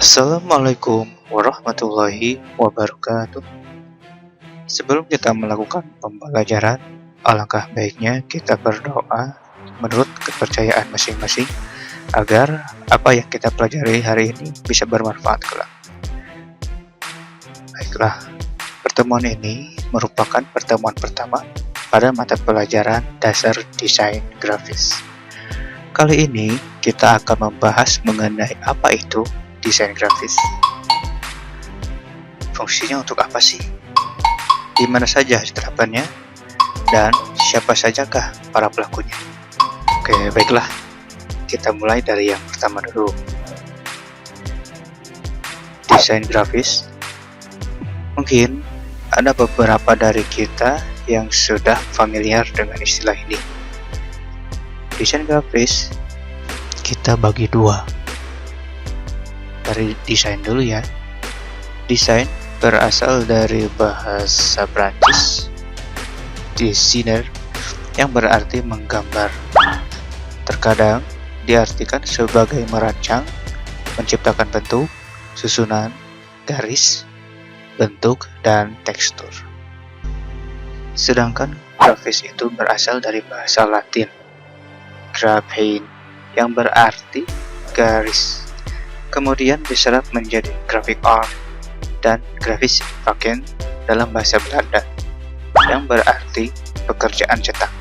Assalamualaikum warahmatullahi wabarakatuh. Sebelum kita melakukan pembelajaran, alangkah baiknya kita berdoa menurut kepercayaan masing-masing agar apa yang kita pelajari hari ini bisa bermanfaat kelak. Baiklah, pertemuan ini merupakan pertemuan pertama pada mata pelajaran dasar desain grafis. Kali ini kita akan membahas mengenai apa itu desain grafis. Fungsinya untuk apa sih? Di mana saja terapannya? Dan siapa sajakah para pelakunya? Oke, baiklah. Kita mulai dari yang pertama dulu. Desain grafis. Mungkin ada beberapa dari kita yang sudah familiar dengan istilah ini. Desain grafis kita bagi dua. Dari desain dulu ya. Desain berasal dari bahasa Prancis dessiner yang berarti menggambar. Terkadang diartikan sebagai merancang, menciptakan bentuk, susunan, garis, bentuk, dan tekstur. Sedangkan grafis itu berasal dari bahasa Latin graphein yang berarti garis. Kemudian diserap menjadi graphic art dan grafis vakken dalam bahasa Belanda yang berarti pekerjaan cetak,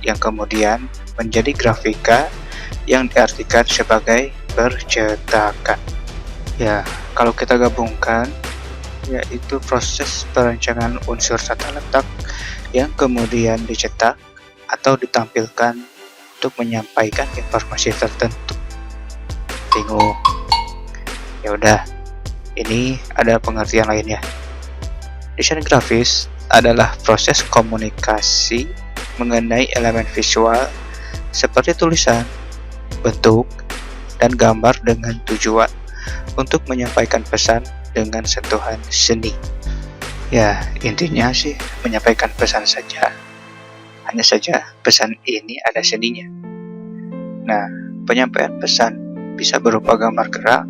yang kemudian menjadi grafika yang diartikan sebagai percetakan. Ya, kalau kita gabungkan, yaitu proses perancangan unsur tata letak yang kemudian dicetak atau ditampilkan untuk menyampaikan informasi tertentu. Bingung? Ya udah, ini ada pengertian lainnya. Desain grafis adalah proses komunikasi mengenai elemen visual seperti tulisan, bentuk, dan gambar dengan tujuan untuk menyampaikan pesan dengan sentuhan seni. Ya, intinya sih menyampaikan pesan saja. Hanya saja pesan ini ada seninya. Nah, penyampaian pesan bisa berupa gambar gerak,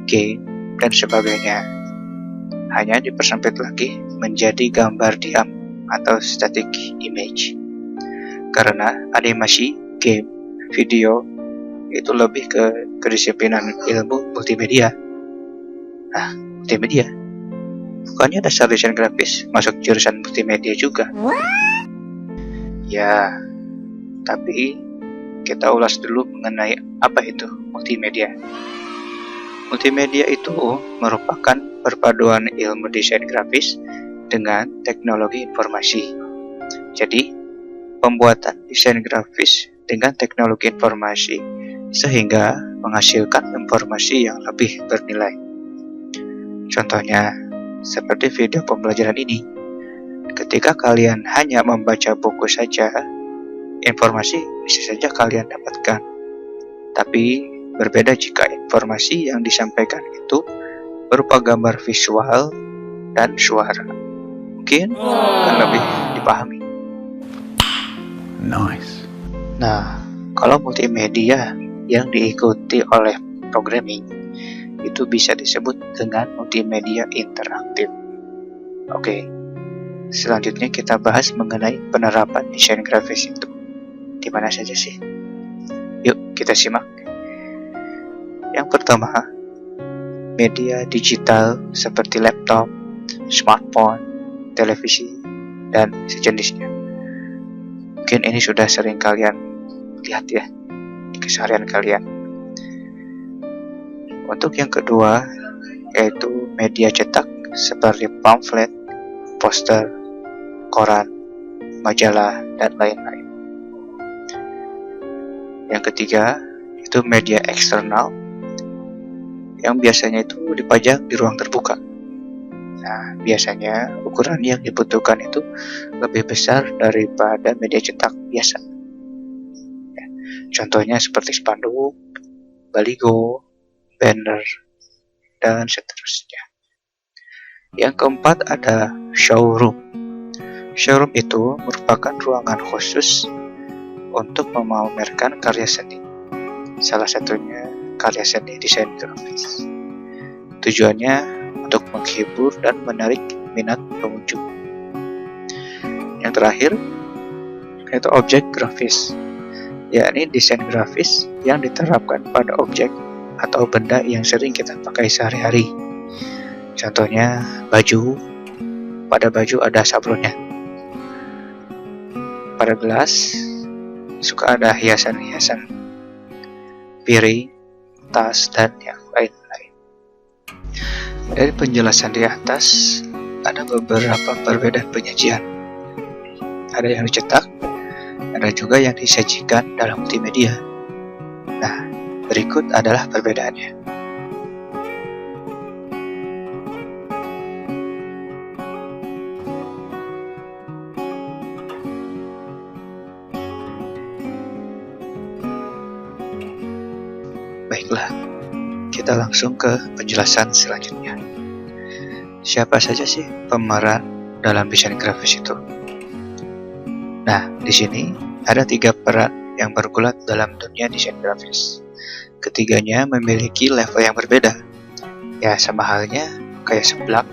game, dan sebagainya. Hanya dipersempit lagi menjadi gambar diam atau static image. Karena animasi, game, video itu lebih ke kedisiplinan ilmu multimedia. Nah, multimedia. Bukannya dasar desain grafis masuk jurusan multimedia juga? Ya, tapi kita ulas dulu mengenai apa itu multimedia. Multimedia itu merupakan perpaduan ilmu desain grafis dengan teknologi informasi. Jadi, pembuatan desain grafis dengan teknologi informasi sehingga menghasilkan informasi yang lebih bernilai. Contohnya, seperti video pembelajaran ini. Ketika kalian hanya membaca buku saja, informasi bisa saja kalian dapatkan. Tapi berbeda jika informasi yang disampaikan itu berupa gambar visual dan suara. Mungkin akan lebih dipahami. Nice. Nah, kalau multimedia yang diikuti oleh programming itu bisa disebut dengan multimedia interaktif. Oke, selanjutnya kita bahas mengenai penerapan desain grafis itu. Di mana saja sih? Yuk, kita simak. Yang pertama, media digital seperti laptop, smartphone, televisi, dan sejenisnya. Mungkin ini sudah sering kalian lihat ya di keseharian kalian. Untuk yang kedua, yaitu media cetak seperti pamflet, poster, koran, majalah, dan lain-lain. Yang ketiga, itu media eksternal yang biasanya itu dipajang di ruang terbuka. Nah, biasanya ukuran yang dibutuhkan itu lebih besar daripada media cetak biasa. Ya, contohnya seperti spanduk, baligo, banner, dan seterusnya. Yang keempat ada showroom. Showroom itu merupakan ruangan khusus untuk memamerkan karya seni. Salah satunya karya seni desain grafis. tujuannya untuk menghibur dan menarik minat pengunjung. Yang terakhir, yaitu objek grafis, yakni desain grafis yang diterapkan pada objek atau benda yang sering kita pakai sehari-hari. Contohnya baju. Pada baju ada sablonnya. Pada gelas suka ada hiasan-hiasan, piring, tas, dan yang lain-lain. Dari penjelasan di atas, ada beberapa perbedaan penyajian. Ada yang dicetak, ada juga yang disajikan dalam multimedia. Nah, berikut adalah perbedaannya. Baiklah, kita langsung ke penjelasan selanjutnya. Siapa saja sih pemeran dalam desain grafis itu? Nah, di sini ada 3 peran yang bergulat dalam dunia desain grafis. Ketiganya memiliki level yang berbeda. Ya, sama halnya kayak seblak,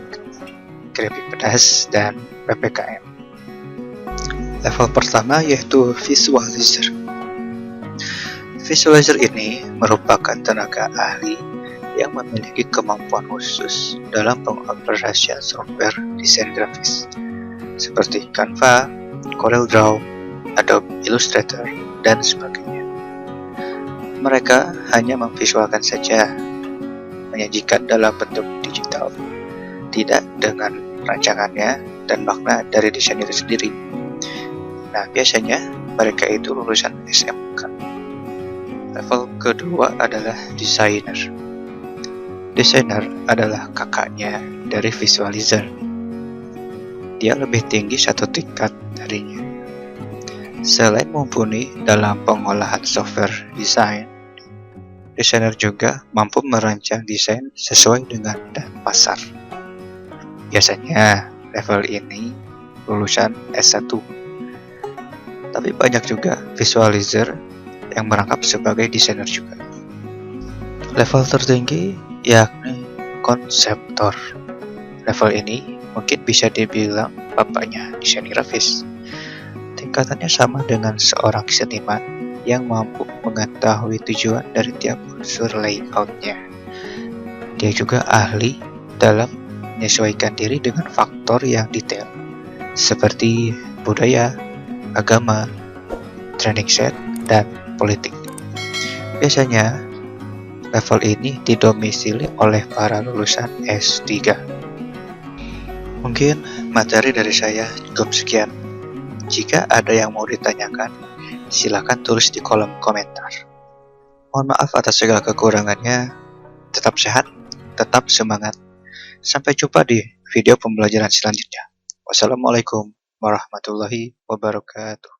keripik pedas, dan PPKM. Level pertama yaitu visualizer. Visualizer ini merupakan tenaga ahli yang memiliki kemampuan khusus dalam pengoperasian software desain grafis seperti Canva, CorelDRAW, Adobe Illustrator, dan sebagainya. Mereka hanya memvisualkan saja, menyajikan dalam bentuk digital, tidak dengan rancangannya dan makna dari desain itu sendiri. Nah, biasanya mereka itu lulusan SMK. Level kedua adalah desainer. Desainer adalah kakaknya dari visualizer. Dia lebih tinggi 1 tingkat darinya. Selain mumpuni dalam pengolahan software desain, desainer juga mampu merancang desain sesuai dengan dan pasar. Biasanya level ini lulusan S1. Tapi banyak juga visualizer yang merangkap sebagai desainer juga. Level tertinggi yakni konseptor. Level ini mungkin bisa dibilang bapaknya desain grafis. Tingkatannya sama dengan seorang seniman yang mampu mengetahui tujuan dari tiap unsur layoutnya. Dia juga ahli dalam menyesuaikan diri dengan faktor yang detail, seperti budaya, agama, trending set, dan politik. Biasanya, level ini didomisili oleh para lulusan S3. Mungkin materi dari saya cukup sekian. Jika ada yang mau ditanyakan, silakan tulis di kolom komentar. Mohon maaf atas segala kekurangannya. Tetap sehat, tetap semangat. Sampai jumpa di video pembelajaran selanjutnya. Wassalamualaikum warahmatullahi wabarakatuh.